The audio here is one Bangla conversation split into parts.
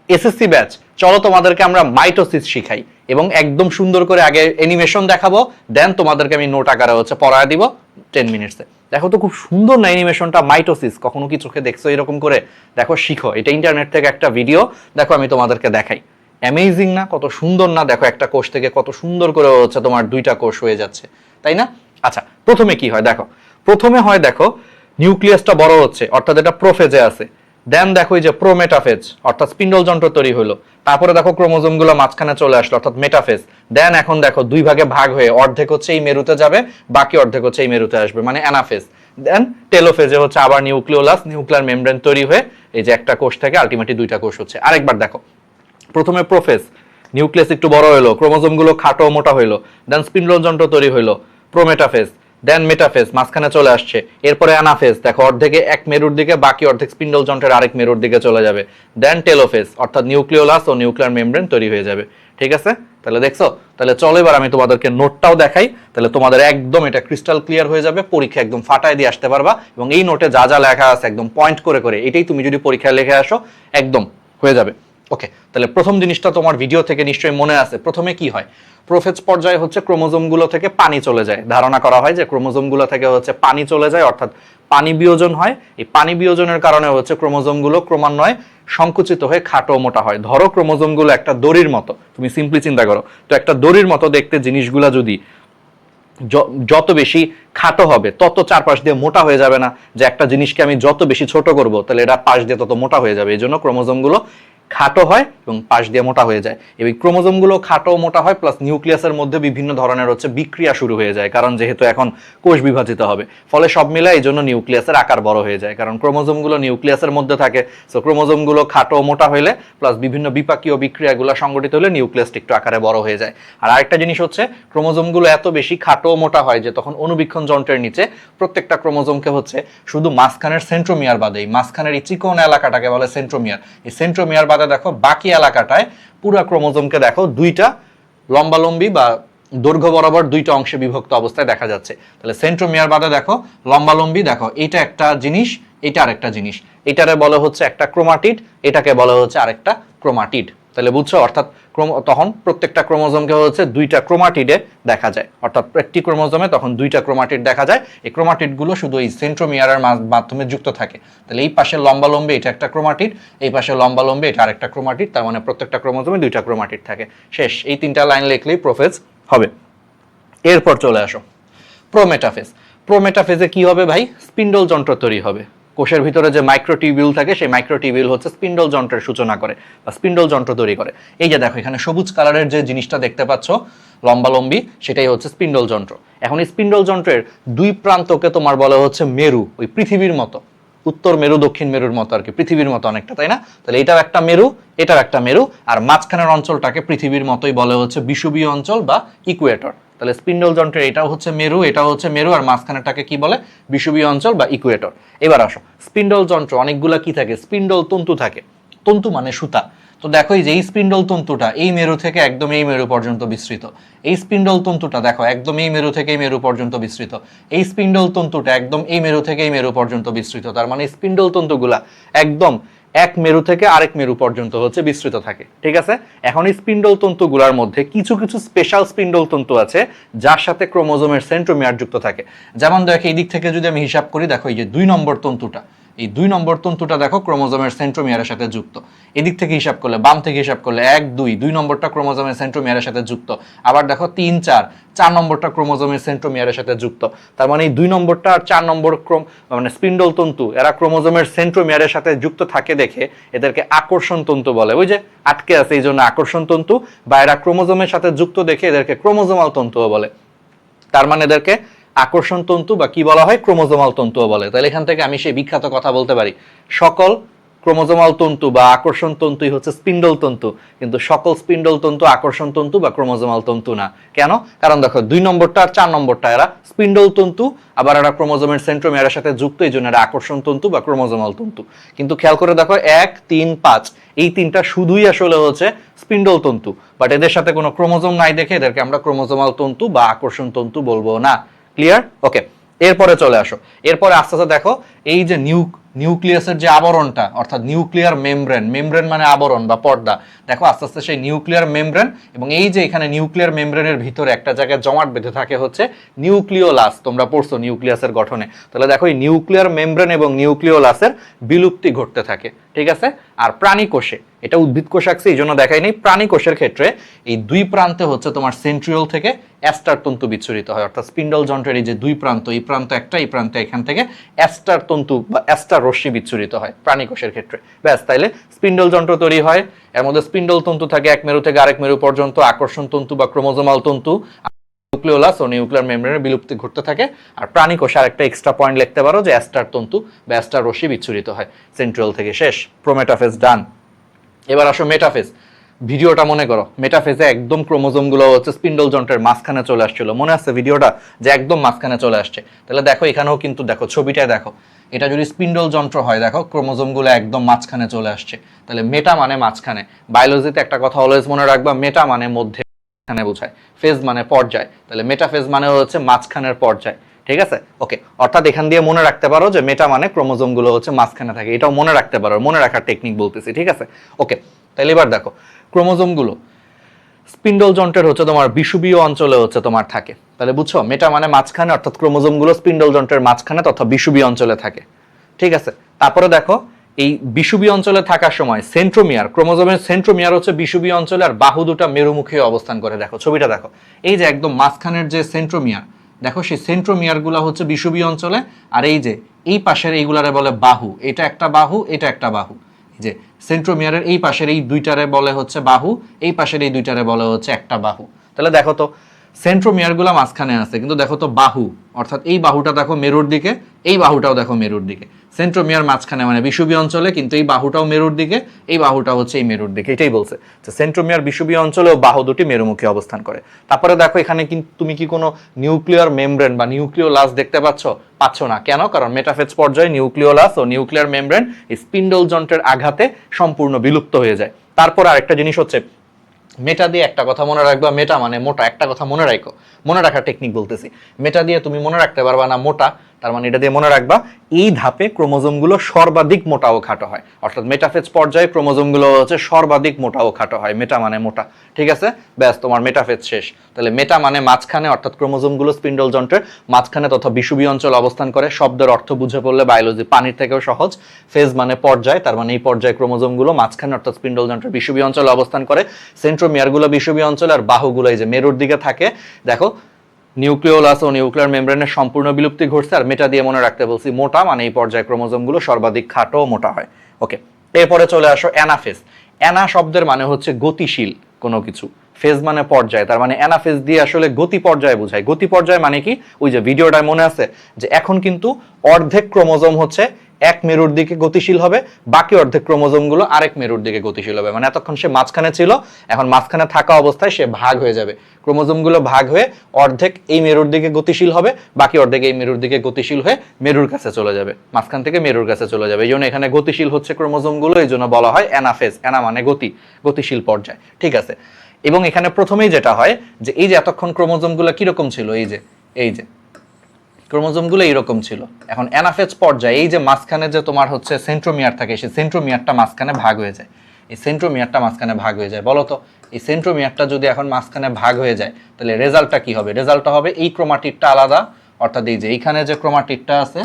এসএসসি ব্যাচ, চলো তোমাদেরকে আমরা মাইটোসিস শিখাই এবং একদম সুন্দর করে আগে অ্যানিমেশন দেখাবো, দেন তোমাদেরকে আমি নোট আকারে পড়ায় দিব 10 মিনিটসে। দেখো তো খুব সুন্দর না অ্যানিমেশনটা, মাইটোসিস কখনো কি চোখে দেখছো এরকম করে? দেখো শিখো, এটা ইন্টারনেট থেকে একটা ভিডিও, দেখো আমি তোমাদেরকে দেখাই। অ্যামেজিং না? কত সুন্দর না? দেখো একটা কোষ থেকে কত সুন্দর করে তোমার দুইটা কোষ হয়ে যাচ্ছে, তাই না? আচ্ছা, প্রথমে কি হয় দেখো, প্রথমে হয় দেখো নিউক্লিয়াসটা বড় হচ্ছে, অর্থাৎ এটা প্রোফেজে আছে। দেন দেখো এই যে প্রোমেটাফেজ, অর্থাৎ স্পিন্ডল যন্ত্র তৈরি হলো। তারপরে দেখো ক্রোমোজোম গুলো মাঝখানে চলে আসলো, অর্থাৎ মেটাফেজ। দেন এখন দেখো দুই ভাগে ভাগ হয়ে অর্ধেক এই মেরুতে যাবে, বাকি অর্ধেক এই মেরুতে আসবে, মানে অ্যানাফেজ। দেন টেলোফেজে আবার নিউক্লিওলাস, নিউক্লিয়ার মেমব্রেন তৈরি হয়ে এই যে একটা কোষ থেকে আলটিমেটলি দুইটা কোষ হচ্ছে। আরেকবার দেখো, প্রথমে প্রোফেজ, নিউক্লিয়াস একটু বড় হলো, ক্রোমোজোম গুলো খাটো মোটা হইলো, দেন স্পিন্ডল যন্ত্র তৈরি হইলো, প্রোমেটাফেজ। দেন মেটাফেজ, মাঝখানে চলে আসছে। এরপরে অ্যানাফেজ, দেখো অর্ধেকে এক মেরুর দিকে, বাকি অর্ধেক স্পিন্ডল যন্ত্রের আরেক মেরুর দিকে চলে যাবে। দেন টেলোফেজ, অর্থাৎ নিউক্লিওলাস ও নিউক্লিয়ার মেমব্রেন তৈরি হয়ে যাবে। ঠিক আছে, তাহলে দেখছো? তাহলে চলো এবার আমি তোমাদেরকে নোটটাও দেখাই, তাহলে তোমাদের একদম এটা ক্রিস্টাল ক্লিয়ার হয়ে যাবে, পরীক্ষা একদম ফাটায় দিয়ে আসতে পারবা। এবং এই নোটে যা যা লেখা আছে একদম পয়েন্ট করে করে, এটাই তুমি যদি পরীক্ষায় লিখে আসো একদম হয়ে যাবে। ওকে, তাহলে প্রথম জিনিসটা তোমার ভিডিও থেকে নিশ্চয়ই মনে আছে। প্রথমে কি হয়, প্রোফেজ পর্যায়ে ক্রোমোজোম গুলো থেকে পানি চলে যায়। ধারণা করা হয় যে ক্রোমোজোম গুলো থেকে পানি চলে যায়, অর্থাৎ পানি বিয়োজন হয়। এই পানি বিয়োজনের কারণে ক্রোমোজোম গুলো ক্রমান্বয়ে সংকুচিত হয়ে খাটো মোটা হয়। ধরো ক্রোমোজোম গুলো একটা দড়ির মতো, তুমি সিম্পলি চিন্তা করো তো, একটা দড়ির মতো দেখতে জিনিসগুলা যদি যত বেশি খাটো হবে তত চারপাশ দিয়ে মোটা হয়ে যাবে না? যে একটা জিনিসকে আমি যত বেশি ছোট করব তাহলে এটা পাশ দিয়ে তত মোটা হয়ে যাবে। এই জন্য ক্রোমোজোম গুলো খাটো হয় এবং পাশ দিয়ে মোটা হয়ে যায়। এই ক্রোমোজোম গুলো খাটো মোটা হয়, প্লাস নিউক্লিয়াসের মধ্যে বিভিন্ন ধরনের বিক্রিয়া শুরু হয়ে যায়, কারণ যেহেতু এখন কোষ বিভাজিত হবে, ফলে সব মিলে এই জন্য নিউক্লিয়াসের আকার বড় হয়ে যায়, কারণ ক্রোমোজোম গুলো নিউক্লিয়াসের মধ্যে থাকে। সো ক্রোমোজোম গুলো খাটো মোটা হইলে প্লাস বিভিন্ন বিপাকীয় বিক্রিয়াগুলো সংগঠিত হলে নিউক্লিয়াসটা একটু আকারে বড় হয়ে যায়। আর আরেকটা জিনিস ক্রোমোজোম গুলো এত বেশি খাটো মোটা হয় যে তখন অনুবীক্ষণ যন্ত্রের নিচে প্রত্যেকটা ক্রোমোজোমকে শুধু মাঝখানের সেন্ট্রোমিয়ার বাদে, মাঝখানের এই চিকন এলাকাটাকে বলে সেন্ট্রোমিয়ার। এই সেন্ট্রোমিয়ার বাদে দেখো বাকি এলাকাটায় পুরো ক্রোমোজোমকে দেখো দুইটা লম্বালম্বি বা দৈর্ঘ্য বরাবর দুইটা অংশে বিভক্ত অবস্থায় দেখা যাচ্ছে। তাহলে সেন্ট্রোমিয়ার বাদে দেখো লম্বালম্বি, দেখো এটা একটা জিনিস, এটা আরেকটা জিনিস। এটারে বলা একটা ক্রোমাটিড, এটাকে বলা আরেকটা ক্রোমাটিড। তাহলে বুঝছো? অর্থাৎ তখন প্রত্যেকটা ক্রোমোজোমকে দুইটা ক্রোমাটিডে দেখা যায়, অর্থাৎ একটি ক্রোমোজোমে তখন দুইটা ক্রোমাটিড দেখা যায়। এই ক্রোমাটিড গুলো শুধু এই সেন্ট্রোমিয়ারের মাধ্যমে যুক্ত থাকে। তাহলে এই পাশে লম্বালম্বি এটা একটা ক্রোমাটিড, এই পাশে লম্বালম্বি এটা আরেকটা ক্রোমাটিড, তার মানে প্রত্যেকটা ক্রোমোজোমে দুইটা ক্রোমাটিড থাকে। শেষ, এই তিনটা লাইন লিখলেই প্রোফেজ হবে। এরপর চলে আসো প্রোমেটাফেজ। প্রোমেটাফেজে কি হবে ভাই? স্পিন্ডল যন্ত্র তৈরি হবে। কোষের ভিতরে যে মাইক্রোটিউবিউল থাকে, সেই মাইক্রোটিউবিউল স্পিন্ডল যন্ত্রের সূচনা করে বা স্পিন্ডল যন্ত্র তৈরি করে। এই যে দেখো এখানে সবুজ কালারের যে জিনিসটা দেখতে পাচ্ছ লম্বালম্বি, সেটাই স্পিন্ডল যন্ত্র। এখন এই স্পিন্ডল যন্ত্রের দুই প্রান্তকে তোমার বলা মেরু, ওই পৃথিবীর মতো, উত্তর মেরু দক্ষিণ মেরুর মতো আর কি, পৃথিবীর মতো অনেকটা, তাই না? তাহলে এটাও একটা মেরু, এটাও একটা মেরু, আর মাঝখানের অঞ্চলটাকে পৃথিবীর মতোই বলে বিষুবীয় অঞ্চল বা ইকুয়েটর। তাহলে স্পিন্ডল যন্ত্রের এটাও মেরু, এটাও মেরু, আর মাঝখানেরটাকে কি বলে? বিষুবীয় অঞ্চল বা ইকুয়েটর। এবার আসো, স্পিন্ডল যন্ত্র অনেকগুলা কি থাকে? স্পিন্ডল তন্তু থাকে। তন্তু মানে সুতা। তো দেখো এই যে এই স্পিন্ডল তন্তুটা এই মেরু থেকে একদম এই মেরু পর্যন্ত বিস্তৃত। এই স্পিন্ডল তন্তুটা দেখো একদম এই মেরু থেকে এই মেরু পর্যন্ত বিস্তৃত। এই স্পিন্ডল তন্তুটা একদম এই মেরু থেকে এই মেরু পর্যন্ত বিস্তৃত। তার মানে স্পিন্ডল তন্তুগুলা একদম এক মেরু থেকে আরেক মেরু পর্যন্ত বিস্তৃত থাকে। ঠিক আছে? এখন এই স্পিন্ডল তন্তুগুলোর মধ্যে কিছু কিছু স্পেশাল স্পিন্ডল তন্তু আছে যার সাথে ক্রোমোজোমের সেন্ট্রোমিয়ার যুক্ত থাকে। যেমন দেখো এই দিক থেকে যদি আমি হিসাব করি, দেখো এই যে 2 নম্বর তন্তুটা, এই 2 নম্বর তন্তুটা দেখো ক্রোমোজোমের সেন্ট্রোমিয়ারের সাথে যুক্ত। এদিক থেকে হিসাব করলে, বাম থেকে হিসাব করলে 1 2 নম্বরটা ক্রোমোজোমের সেন্ট্রোমিয়ারের সাথে যুক্ত। আবার দেখো 3 4 নম্বরটা ক্রোমোজোমের সেন্ট্রোমিয়ারের সাথে যুক্ত। তার মানে এই 2 নম্বরটা আর 4 নম্বর মানে স্পিন্ডল তন্তু এরা ক্রোমোজোমের সেন্ট্রোমিয়ারের সাথে যুক্ত থাকে দেখে এদেরকে আকর্ষণ তন্তু বলে। ওই যে আটকে আছে এই জন্য আকর্ষণ তন্তু, বা এরা ক্রোমোজোমের সাথে যুক্ত দেখে এদেরকে ক্রোমোজোমাল তন্তুও বলে। তার মানে এদেরকে আকর্ষণ তন্তু বা কি বলা হয়? ক্রোমোজোমাল তন্তুও বলে। তাহলে এখান থেকে আমি সেই বিখ্যাত কথা বলতে পারি, সকল ক্রোমোজোমাল তন্তু বা আকর্ষণ তন্তুই স্পিন্ডল তন্তু, কিন্তু সকল স্পিন্ডল তন্তু আকর্ষণ তন্তু বা ক্রোমোজোমাল তন্তু না। কেন? কারণ দেখো 2 নম্বরটা আর 4 নম্বরটা এরা স্পিন্ডল তন্তু, আবার এরা ক্রোমোজোমের সেন্ট্রোমিয়ারের সাথে যুক্ত, এই জন্য এরা আকর্ষণ তন্তু বা ক্রোমোজোমাল তন্তু। কিন্তু খেয়াল করে দেখো 1 3 5 এই তিনটা শুধুই আসলে স্পিন্ডল তন্তু, বাট এদের সাথে কোনো ক্রোমোজোম নাই দেখে এদেরকে আমরা ক্রোমোজোমাল তন্তু বা আকর্ষণ তন্তু বলবো না। ক্লিয়ার? ওকে, এরপরে চলে আসো। এরপরে আস্তে আস্তে দেখো এই যে নিউক্লিয়াসের যে আবরণটা অর্থাৎ নিউক্লিয়ার মেমব্রেন, মেমব্রেন মানে আবরণ বা পর্দা, দেখো আস্তে আস্তে সেই নিউক্লিয়ার মেমব্রেন এবং এই যে এখানে নিউক্লিয়ার মেমব্রেনের ভিতরে একটা জায়গায় জমাট বেঁধে থাকে হচ্ছে নিউক্লিওলাস। তোমরা পড়ছো নিউক্লিয়াসের গঠনে, তাহলে দেখো এই নিউক্লিয়ার মেমব্রেন এবং নিউক্লিওলাসের বিলুপ্তি ঘটতে থাকে, ঠিক আছে। আর প্রাণী কোষে, এটা উদ্ভিদ কোষ আঁকছে এই জন্য দেখাই নেই, প্রাণী কোষের ক্ষেত্রে এই দুই প্রান্তে হচ্ছে তোমার সেন্ট্রিওল থেকে অ্যাস্টার তন্তু বিচ্ছুরিত হয়, অর্থাৎ স্পিন্ডল যন্ত্রের এই যে দুই প্রান্ত, এই প্রান্ত একটা, এই প্রান্ত এখান থেকে অ্যাস্টার তন্তু বা অ্যাস্টার রশ্মি বিচ্ছুরিত হয় প্রাণী কোষের ক্ষেত্রে। ব্যাস, তাইলে স্পিন্ডল যন্ত্র তৈরি হয়। এর মধ্যে স্পিন্ডল তন্তু থাকে এক মেরু থেকে আরেক মেরু পর্যন্ত, আকর্ষণ তন্তু বা ক্রোমোজোমাল তন্তু, নিউক্লিওলাস ও নিউক্লিয়ার মেমব্রেনের বিলুপ্তি ঘটতে থাকে। আর প্রাণী কোষে আরেকটা এক্সট্রা পয়েন্ট লিখতে পারো যে অ্যাস্টার তন্তু বা অ্যাস্টার রশ্মি বিচ্ছুরিত হয় সেন্ট্রিওল থেকে। শেষ, প্রোমেটাফেজ ডান। এবার আসো মেটাফেজ। ভিডিওটা মনে করো, মেটাফেজে একদম ক্রোমোজোমগুলো হচ্ছে স্পিন্ডল যন্ত্রের মাঝখানে চলে আসছিল, মনে আছে ভিডিওটা যে একদম মাঝখানে চলে আসছে। তাহলে দেখো এখানেও কিন্তু দেখো ছবিটায় দেখো, এটা যদি স্পিন্ডল যন্ত্র হয় দেখো ক্রোমোজোমগুলো একদম মাঝখানে চলে আসছে। তাহলে মেটা মানে মাঝখানে। বায়োলজিতে একটা কথা অলওয়েজ মনে রাখবা, মেটা মানে মধ্যে, মাঝখানে বোঝায়, ফেজ মানে পর্যায়। তাহলে মেটাফেজ মানে হচ্ছে মাঝখানের পর্যায়, ঠিক আছে। ওকে, অর্থাৎ এখান দিয়ে মনে রাখতে পারো যে মেটা মানে ক্রোমোজোমগুলো হচ্ছে মাঝখানে থাকে, এটাও মনে রাখতে পারো, মনে রাখার টেকনিক বলতেছি, ঠিক আছে। ওকে, তাহলে এবার দেখো ক্রোমোজোমগুলো স্পিন্ডল যন্ত্রের হচ্ছে তোমার বিষুবীয় অঞ্চলে হচ্ছে তোমার থাকে। তাহলে বুঝছো, মেটা মানে মাঝখানে, অর্থাৎ ক্রোমোজোমগুলো স্পিন্ডল যন্ত্রের মাঝখানে তথা বিষুবীয় অঞ্চলে থাকে, ঠিক আছে। তারপরে দেখো এই বিষুবীয় অঞ্চলে থাকার সময় সেন্ট্রোমিয়ার, ক্রোমোজোমের সেন্ট্রোমিয়ার হচ্ছে বিষুবীয় অঞ্চলে, আর বাহু দুটা মেরুমুখী অবস্থান করে। দেখো ছবিটা দেখো, এই যে একদম মাঝখানের যে সেন্ট্রোমিয়ার, দেখো সেই সেন্ট্রোমিয়ার গুলা হচ্ছে বিষুবীয় অঞ্চলে, আর এই যে এই পাশের এইগুলারে বলে বাহু, এটা একটা বাহু, এটা একটা বাহু। যে সেন্ট্রোমিয়ারের এই পাশের এই দুইটারে বলে হচ্ছে বাহু, এই পাশের এই দুইটারে বলে হচ্ছে একটা বাহু। তাহলে দেখো তো সেন্ট্রোমিয়ার গুলা মাঝখানে আছে, কিন্তু দেখো তো বাহু, অর্থাৎ এই বাহুটা দেখো মেরুর দিকে, এই বাহুটাও দেখো মেরুর দিকে। সেন্ট্রোমিয়ার মাঝখানে মানে বিষুবীয় অঞ্চলে, কিন্তু এই বাহুটাও মেরুর দিকে, এই বাহুটা হচ্ছে এই মেরুর দিকে, এটাই বলছে যে সেন্ট্রোমিয়ার বিষুবীয় অঞ্চলে ও বাহু দুটি মেরুমুখী অবস্থান করে। তারপরে দেখো এখানে কিন্তু তুমি কি কোনো নিউক্লিয়ার মেমব্রেন বা নিউক্লিওলাস দেখতে পাচ্ছ না। কেন? কারণ মেটাফেজ পর্যায়ে নিউক্লিওলাস ও নিউক্লিয়ার মেমব্রেন স্পিন্ডল যন্ত্রের আঘাতে সম্পূর্ণ বিলুপ্ত হয়ে যায়। তারপর আরেকটা জিনিস হচ্ছে, মেটা দিয়ে একটা কথা মনে রাখবা, মেটা মানে মোটা। একটা কথা মনে রাখো, মনে রাখার টেকনিক বলতেছি। মেটা দিয়ে তুমি মনে রাখতে পারবা না মোটা, তার মানে এটা দিয়ে মনে রাখবা এই ধাপে ক্রোমোজোমগুলো সর্বাধিক মোটা ও খাটো হয়, অর্থাৎ মেটাফেজ পর্যায়ে ক্রোমোজোমগুলো হচ্ছে সর্বাধিক মোটা ও খাটো হয়, মেটা মানে মোটা, ঠিক আছে। ব্যাস, তোমার মেটাফেজ শেষ। তাহলে মেটা মানে মাঝখানে, অর্থাৎ ক্রোমোজোমগুলো স্পিন্ডল যন্ত্রের মাঝখানে তথা বিষুবীয় অঞ্চল অবস্থান করে। শব্দের অর্থ বুঝে পড়লে বায়োলজি পানির থেকেও সহজ। ফেজ মানে পর্যায়, তার মানে এই পর্যায়ে ক্রোমোজোমগুলো মাঝখানে অর্থাৎ স্পিন্ডল যন্ত্রের বিষুবীয় অঞ্চলে অবস্থান করে। সেন্ট্রোমিয়ারগুলো বিষুবীয় অঞ্চলে, আর বাহুগুলো এই যে মেরুর দিকে থাকে। দেখো নিউক্লিওলাস ও নিউক্লিয়ার মেমব্রেনের সম্পূর্ণ বিলুপ্তি ঘটছে। আর মেটা দিয়ে মনে রাখতে বলছি মোটা, মানে এই পর্যায়ে ক্রোমোজোমগুলো সর্বাধিক খাটো ও মোটা হয়। ওকে, এরপরে চলে আসো অ্যানাফেজ। অ্যানা শব্দের মানে হচ্ছে গতিশীল কোনো কিছু, ফেজ মানে পর্যায়, তার মানে অ্যানাফেজ দিয়ে আসলে গতি পর্যায় বোঝায়। গতি পর্যায় মানে কি, ওই যে ভিডিওটায় মনে আছে যে এখন কিন্তু অর্ধেক ক্রোমোজোম হচ্ছে এক মেরুর দিকে গতিশীল হবে, বাকি অর্ধেক ক্রোমোজোম গুলো আরেক মেরুর দিকে গতিশীল হবে। মানে এতক্ষণ সে মাঝখানে ছিল, এখন মাঝখানে থাকা অবস্থায় সে ভাগ হয়ে যাবে, ক্রোমোজোম গুলো ভাগ হয়ে অর্ধেক এই মেরুর দিকে গতিশীল হবে, বাকি অর্ধেক এই মেরুর দিকে গতিশীল হয়ে মেরুর কাছে চলে যাবে, মাঝখান থেকে মেরুর কাছে চলে যাবে। এই জন্য এখানে গতিশীল হচ্ছে ক্রোমোজোম গুলো, এই জন্য বলা হয় অ্যানাফেজ। অ্যানা মানে গতি, গতিশীল পর্যায়, ঠিক আছে। এবং এখানে প্রথমেই যেটা হয় যে এই যে এতক্ষণ ক্রোমোজোম গুলো কিরকম ছিল, এই যে ক্রোমোজোমগুলো এইরকম ছিল। এখন অ্যানাফেজ পর্যায়ে এই যে মাঝখানে যে তোমার হচ্ছে সেন্ট্রোমিয়ার থাকে, সেই সেন্ট্রোমিয়ারটা মাঝখানে ভাগ হয়ে যায়। এই সেন্ট্রোমিয়ারটা মাঝখানে ভাগ হয়ে যায়, বলো তো এই সেন্ট্রোমিয়ারটা যদি এখন মাঝখানে ভাগ হয়ে যায় তাহলে রেজাল্টটা কি হবে? রেজাল্টটা হবে এই ক্রোমাটিডটা আলাদা, অর্থাৎ এই যে এইখানে যে ক্রোমাটিডটা আছে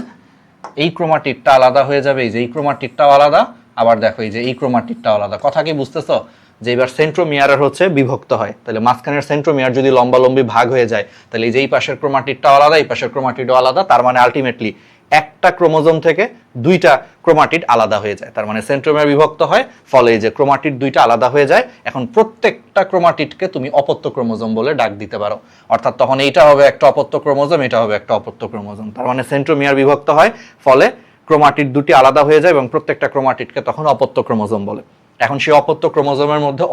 এই ক্রোমাটিডটা আলাদা হয়ে যাবে, এই যে এই ক্রোমাটিডটাও আলাদা, আবার দেখো এই যে এই ক্রোমাটিডটাও আলাদা। কথা কি বুঝতেছো? যে এবার সেন্ট্রোমিয়ারের হচ্ছে বিভক্ত হয়, তাহলে মাঝখানের সেন্ট্রোমিয়ার যদি লম্বালম্বি ভাগ হয়ে যায় তাহলে এই যে এই পাশের ক্রোমাটিডটাও আলাদা, এই পাশের ক্রোমাটিডও আলাদা, তার মানে আলটিমেটলি একটা ক্রোমোজোম থেকে দুইটা ক্রোমাটিড আলাদা হয়ে যায়। তার মানে সেন্ট্রোমিয়ার বিভক্ত হয়, ফলে এই যে ক্রোমাটিড দুইটা আলাদা হয়ে যায়। এখন প্রত্যেকটা ক্রোমাটিডকে তুমি অপত্য ক্রোমোজোম বলে ডাক দিতে পারো, অর্থাৎ তখন এইটা হবে একটা অপত্য ক্রোমোজোম, এটা হবে একটা অপত্য ক্রোমোজোম। তার মানে সেন্ট্রোমিয়ার বিভক্ত হয়, ফলে ক্রোমাটিড দুটি আলাদা হয়ে যায় এবং প্রত্যেকটা ক্রোমাটিডকে তখন অপত্য ক্রোমোজোম বলে। এখন সেই অপত্য ক্রোমোজোমের মধ্যে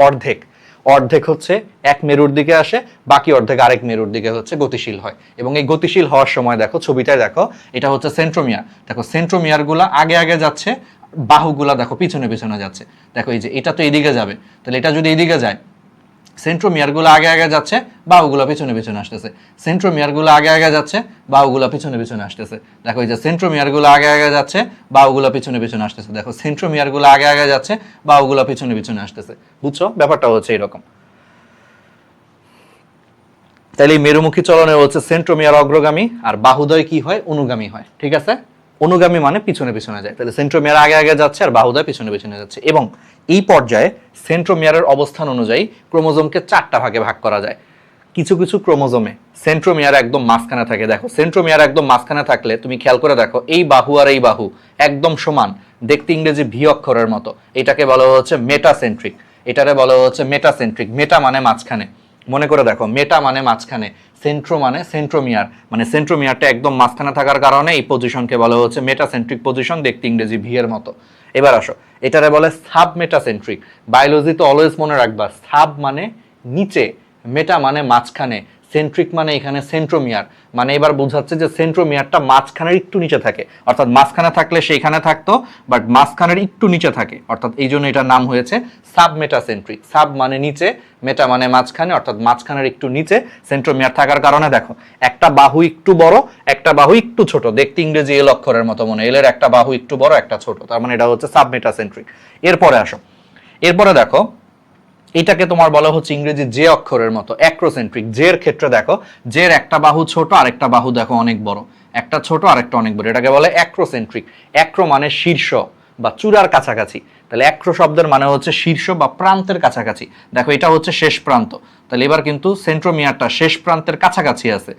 অর্ধেক হচ্ছে এক মেরুর দিকে আসে, বাকি অর্ধেক আরেক মেরুর দিকে হচ্ছে গতিশীল হয়। এবং এই গতিশীল হওয়ার সময় দেখো ছবিটায় দেখো, এটা হচ্ছে সেন্ট্রোমিয়ার। দেখো সেন্ট্রোমিয়ার গুলা আগে আগে যাচ্ছে, বাহুগুলা দেখো পিছনে পিছনে যাচ্ছে। দেখো এই যে এটা তো এইদিকে যাবে, তাহলে এটা যদি এইদিকে যায় সেন্ট্রোমিয়ারগুলো আগে আগে যাচ্ছে, বাহুগুলো পিছনে পিছনে আসতেছে। সেন্ট্রোমিয়ারগুলো আগে আগে যাচ্ছে, বাহুগুলো পিছনে পিছনে আসতেছে। দেখো এই যে সেন্ট্রোমিয়ারগুলো আগে আগে যাচ্ছে, বাহুগুলো পিছনে পিছনে আসতেছে। দেখো সেন্ট্রোমিয়ারগুলো আগে আগে যাচ্ছে, বাহুগুলো পিছনে পিছনে আসতেছে। বুঝছো ব্যাপারটা হচ্ছে এরকম। তাহলে এই মেরুমুখী চলনে হচ্ছে সেন্ট্রোমিয়ার অগ্রগামী, আর বাহুদয় কি হয়, অনুগামী হয়। ঠিক আছে, অনুগামী মানে পিছনে পিছনে যায়। তাহলে সেন্ট্রোমিয়ার আগে আগে যাচ্ছে আর বাহুদয় পিছনে পিছনে যাচ্ছে। এবং এই পর্যায়ে সেন্ট্রোমিয়ারের অবস্থান অনুযায়ী ক্রোমোজোমকে 4টা ভাগে ভাগ করা যায়। কিছু কিছু ক্রোমোজোমে সেন্ট্রোমিয়ার একদম মাঝখানে থাকে। দেখো সেন্ট্রোমিয়ার একদম মাঝখানে থাকলে তুমি খেয়াল করে দেখো, এই বাহু আর এই বাহু একদম সমান, দেখতে ইংরেজি ভি অক্ষরের মতো। এটাকে বলা হচ্ছে মেটাসেন্ট্রিক। এটারে বলা হচ্ছে মেটাসেন্ট্রিক। মেটা মানে মাঝখানে, মনে করে দেখো, মেটা মানে মাঝখানে, সেন্ট্রো মানে সেন্ট্রোমিয়ার, মানে সেন্ট্রোমিয়ারটা একদম মাঝখানে থাকার কারণে এই পজিশনকে বলা হচ্ছে মেটাসেন্ট্রিক পজিশন, দেখতে ইংরেজি ভি এর মতো। এবার আসো, এটারে বলে সাব মেটাসেন্ট্রিক। বায়োলজিতে অলওয়েজ মনে রাখবা, সাব মানে নিচে, মেটা মানে মাঝখানে, সেন্ট্রিক মানে এখানে সেন্ট্রোমিয়ার, মানে এবার বোঝাচ্ছে যে সেন্ট্রোমিয়ারটা মাঝখানের একটু নিচে থাকে, অর্থাৎ মাঝখানে থাকলে সেইখানে থাকতো, বাট মাঝখানের একটু নিচে থাকে, অর্থাৎ এই জন্য এটার নাম হয়েছে সাব মেটাসেন্ট্রিক। সাব মানে নিচে, মেটা মানে মাঝখানে, অর্থাৎ মাঝখানের একটু নিচে সেন্ট্রোমিয়ার থাকার কারণে দেখো একটা বাহু একটু বড়, একটা বাহু একটু ছোট, দেখতে ইংরেজি এল অক্ষরের মতো মনে, এলের একটা বাহু একটু বড় একটা ছোট, তার মানে এটা হচ্ছে সাব মেটাসেন্ট্রিক। এরপরে আসো, এরপরে দেখো এটাকে তোমার বলা হচ্ছে ইংরেজি জে অক্ষরের মতো, অ্যাক্রোসেন্ট্রিক। জের ক্ষেত্রে দেখো, জের একটা বাহু ছোট আর একটা বাহু দেখো অনেক বড়, একটা ছোট আর একটা অনেক বড়, এটাকে বলে অ্যাক্রোসেন্ট্রিক। অ্যাক্রো মানে শীর্ষ বা চূড়ার কাছাকাছি, তাহলে অ্যাক্রো শব্দের মানে হচ্ছে শীর্ষ বা প্রান্তের কাছাকাছি। দেখো এটা হচ্ছে শেষ প্রান্ত, তাহলে এবার কিন্তু সেন্ট্রোমিয়ারটা শেষ প্রান্তের কাছাকাছি আছে,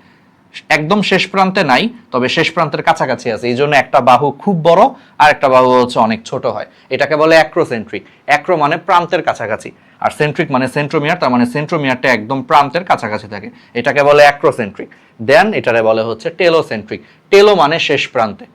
একদম শেষ প্রান্তে নাই, তবে শেষ প্রান্তের কাছাকাছি আছে। এই জন্য একটা বাহু খুব বড় আর একটা বাহু হচ্ছে অনেক ছোট হয়, এটাকে বলে অ্যাক্রোসেন্ট্রিক। অ্যাক্রো মানে প্রান্তের কাছাকাছি, আর সেন্ট্রিক মানে সেন্ট্রোমিয়ার, তার মানে সেন্ট্রোমিয়ারটা একদম প্রান্তের কাছাকাছি থাকে, এটাকে বলে অ্যাক্রোসেন্ট্রিক। দেন এটারে বলে হচ্ছে টেলোসেন্ট্রিক। টেলো মানে শেষ প্রান্তে,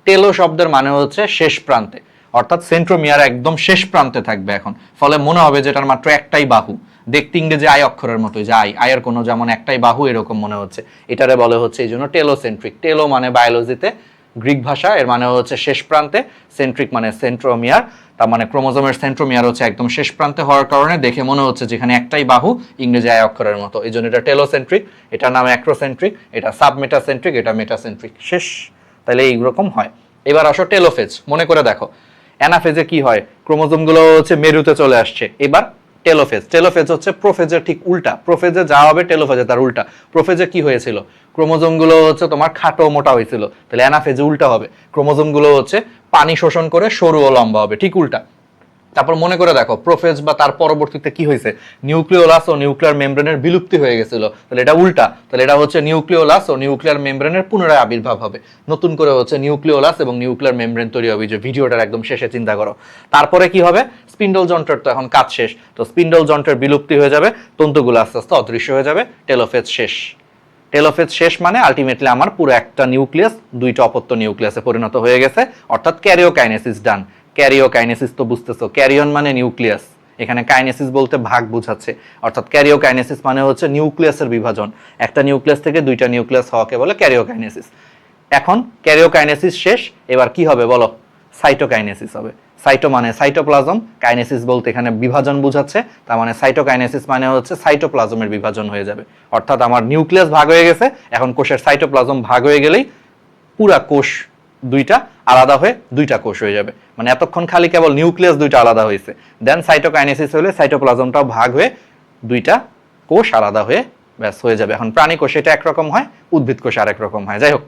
টেলো শব্দের মানে হচ্ছে শেষ প্রান্তে, অর্থাৎ সেন্ট্রোমিয়ার একদম শেষ প্রান্তে থাকবে এখন, ফলে মনে হবে যে এটার মাত্র একটাই বাহু, দেখতে ইংরেজি আই অক্ষরের মতোই, যে আয়ের কোনো যেমন একটাই বাহু এরকম মনে হচ্ছে, এটারে বলে হচ্ছে এই জন্য টেলোসেন্ট্রিক। টেলো মানে বায়োলজিতে গ্রিক ভাষা, এর মানে হচ্ছে শেষ প্রান্তে, সেন্ট্রিক মানে সেন্ট্রোমিয়ার, তার মানে ক্রোমোজোমের সেন্ট্রোমিয়ার হচ্ছে একদম শেষ প্রান্তে হওয়ার কারণে দেখে মনে হচ্ছে যেখানে একটাই বাহু, ইংরেজি আই অক্ষরের মতো, এই জন্য এটা টেলোসেন্ট্রিক, এটার নাম অ্যাক্রোসেন্ট্রিক, এটা সাবমেটাসেন্ট্রিক, এটা মেটাসেন্ট্রিক। শেষ, তাহলে এইরকম হয়। এবার আসো টেলোফেজ, মনে করে দেখো অ্যানাফেজে কি হয়, ক্রোমোজোমগুলো হচ্ছে মেরুতে চলে আসছে। এবার টেলোফেজ, টেলোফেজ হচ্ছে প্রোফেজের ঠিক উল্টা, প্রোফেজে যা হবে টেলোফেজে তার উল্টা। প্রোফেজে কি হয়েছিল, ক্রোমোজোমগুলো হচ্ছে তোমার খাটো মোটা হয়েছিল, তাহলে অ্যানাফেজে উল্টা হবে, ক্রোমোজোমগুলো হচ্ছে পানি শোষণ করে সরু ও লম্বা হবে, ঠিক উল্টা। তারপর মনে করে দেখো প্রোফেজ বা তার পরবর্তীতে কি হয়েছে, নিউক্লিওলাস ও নিউক্লিয়ার মেমব্রেনের বিলুপ্তি হয়ে গেছিল, তাহলে এটা উল্টা, তাহলে এটা হচ্ছে নিউক্লিওলাস ও নিউক্লিয়ার মেমব্রেনের পুনরায় আবির্ভাব হবে, নতুন করে হচ্ছে নিউক্লিওলাস এবং নিউক্লিয়ার মেমব্রেন তৈরি হবে, যে ভিডিওটার একদম শেষে চিন্তা করো। তারপরে কি হবে, স্পিন্ডল যন্ত্রের তো এখন কাজ শেষ, তো স্পিন্ডল যন্ত্রের বিলুপ্তি হয়ে যাবে, তন্তুগুলো আস্তে আস্তে অদৃশ্য হয়ে যাবে, টেলোফেজ শেষ। টেলোফেজ শেষ মানে আলটিমেটলি আমার পুরো একটা নিউক্লিয়াস দুইটা অপত্য নিউক্লিয়াসে পরিণত হয়ে গেছে, অর্থাৎ ক্যারিওকাইনেসিস ডান। ক্যারিওকাইনেসিস তো বুঝতেছো, ক্যারিয়ন মানে নিউক্লিয়াস, এখানে কাইনেসিস বলতে ভাগ বোঝাচ্ছে, অর্থাৎ ক্যারিওকাইনেসিস মানে হচ্ছে নিউক্লিয়াসের বিভাজন, একটা নিউক্লিয়াস থেকে দুইটা নিউক্লিয়াস হওয়াকে বলে ক্যারিওকাইনেসিস। এখন ক্যারিওকাইনেসিস শেষ, এবার কি হবে বলো, সাইটোকাইনেসিস হবে। সাইটো মানে সাইটোপ্লাজম, কাইনেসিস বলতে এখানে বিভাজন বোঝাচ্ছে, তার মানে সাইটোকাইনেসিস মানে হচ্ছে সাইটোপ্লাজমের বিভাজন হয়ে যাবে, অর্থাৎ আমার নিউক্লিয়াস ভাগ হয়ে গেছে, এখন কোষের সাইটোপ্লাজম ভাগ হয়ে গেলেই পুরা কোষ দুইটা আলাদা হয়ে দুইটা কোষ হয়ে যাবে, মানে এতক্ষণ খালি কেবল নিউক্লিয়াস দুইটা আলাদা হয়েছে, দেন সাইটোকাইনেসিস হলে সাইটোপ্লাজমটাও ভাগ হয়ে দুইটা কোষ আলাদা হয়ে ব্যাস হয়ে যাবে। এখন প্রাণী কোষ এটা একরকম হয়, উদ্ভিদ কোষ আরেক রকম হয়। যাই হোক,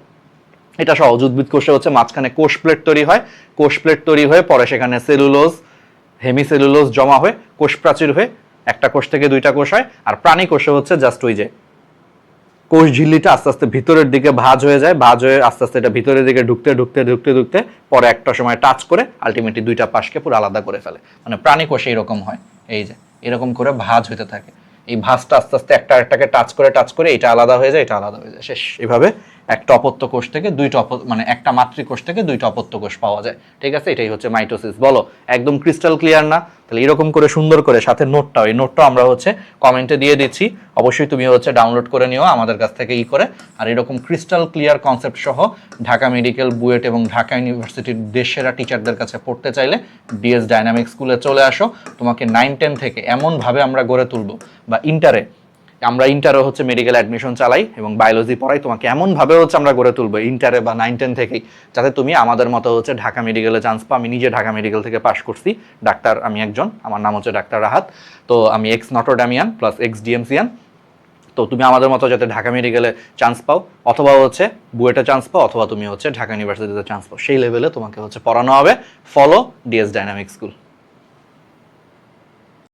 এটা সহজ। উদ্ভিদ কোষে হচ্ছে মাঝখানে কোষ প্লেট তৈরি হয়, কোষ প্লেট তৈরি হয়ে পরে সেখানে সেলুলোজ হেমিসেলুলোজ জমা হয়ে কোষ প্রাচীর হয়ে একটা কোষ থেকে দুইটা কোষ হয়। আর প্রাণী কোষে হচ্ছে জাস্ট ওই যে কোষ ঝিল্লিটা আস্তে আস্তে ভিতরের দিকে ভাঁজ হয়ে যায়, ভাঁজ হয়ে আস্তে আস্তে এটা ভিতরের দিকে ঢুকতে ঢুকতে ঢুকতে ঢুকতে পরে একটা সময় টাচ করে আলটিমেটলি দুইটা পাশকে পুরো আলাদা করে ফেলে, মানে প্রাণী কোষে এরকম হয়, এই যে এরকম করে ভাঁজ হতে থাকে, এই ভাঁজটা আস্তে আস্তে একটা একটাকে টাচ করে এটা আলাদা হয়ে যায়, এটা আলাদা হয়ে যায়, শেষ। এভাবে একটা অপত্য কোষ থেকে দুইটা মানে একটা মাতৃকোষ থেকে দুইটা অপত্য কোষ পাওয়া যায়। ঠিক আছে, এটাই হচ্ছে মাইটোসিস। বলো একদম ক্রিস্টাল ক্লিয়ার না? তাহলে এরকম করে সুন্দর করে সাথে নোটটাও, এই নোটটাও আমরা হচ্ছে কমেন্টে দিয়ে দিচ্ছি, অবশ্যই তুমি হচ্ছে ডাউনলোড করে নিও আমাদের কাছ থেকে করে। আর এরকম ক্রিস্টাল ক্লিয়ার কনসেপ্ট সহ ঢাকা মেডিকেল, বুয়েট এবং ঢাকা ইউনিভার্সিটির দেশসেরা টিচারদের কাছে পড়তে চাইলে ডিএস ডাইনামিক স্কুলে চলে আসো। তোমাকে 9-10 থেকে এমনভাবে আমরা গড়ে তুলবো, বা আমরা ইন্টারে হচ্ছে মেডিকেল অ্যাডমিশন চালাই এবং বায়োলজি পড়াই, তোমাকে এমনভাবে হচ্ছে আমরা গড়ে তুলবো ইন্টারে বা 9-10 থেকেই, যাতে তুমি আমাদের মতো হচ্ছে ঢাকা মেডিকেলে চান্স পাও। আমি নিজে ঢাকা মেডিকেল থেকে পাশ করছি, ডাক্তার আমি একজন, আমার নাম হচ্ছে ডাক্তার রাহাত। তো আমি এক্স নটরডামিয়ান প্লাস এক্স ডিএমসিয়ান। তো তুমি আমাদের মতো যাতে ঢাকা মেডিকেলে চান্স পাও, অথবা হচ্ছে বুয়েটে চান্স পাও, অথবা তুমি হচ্ছে ঢাকা ইউনিভার্সিটিতে চান্স পাও, সেই লেভেলে তোমাকে হচ্ছে পড়ানো হবে। Follow DS dynamic school.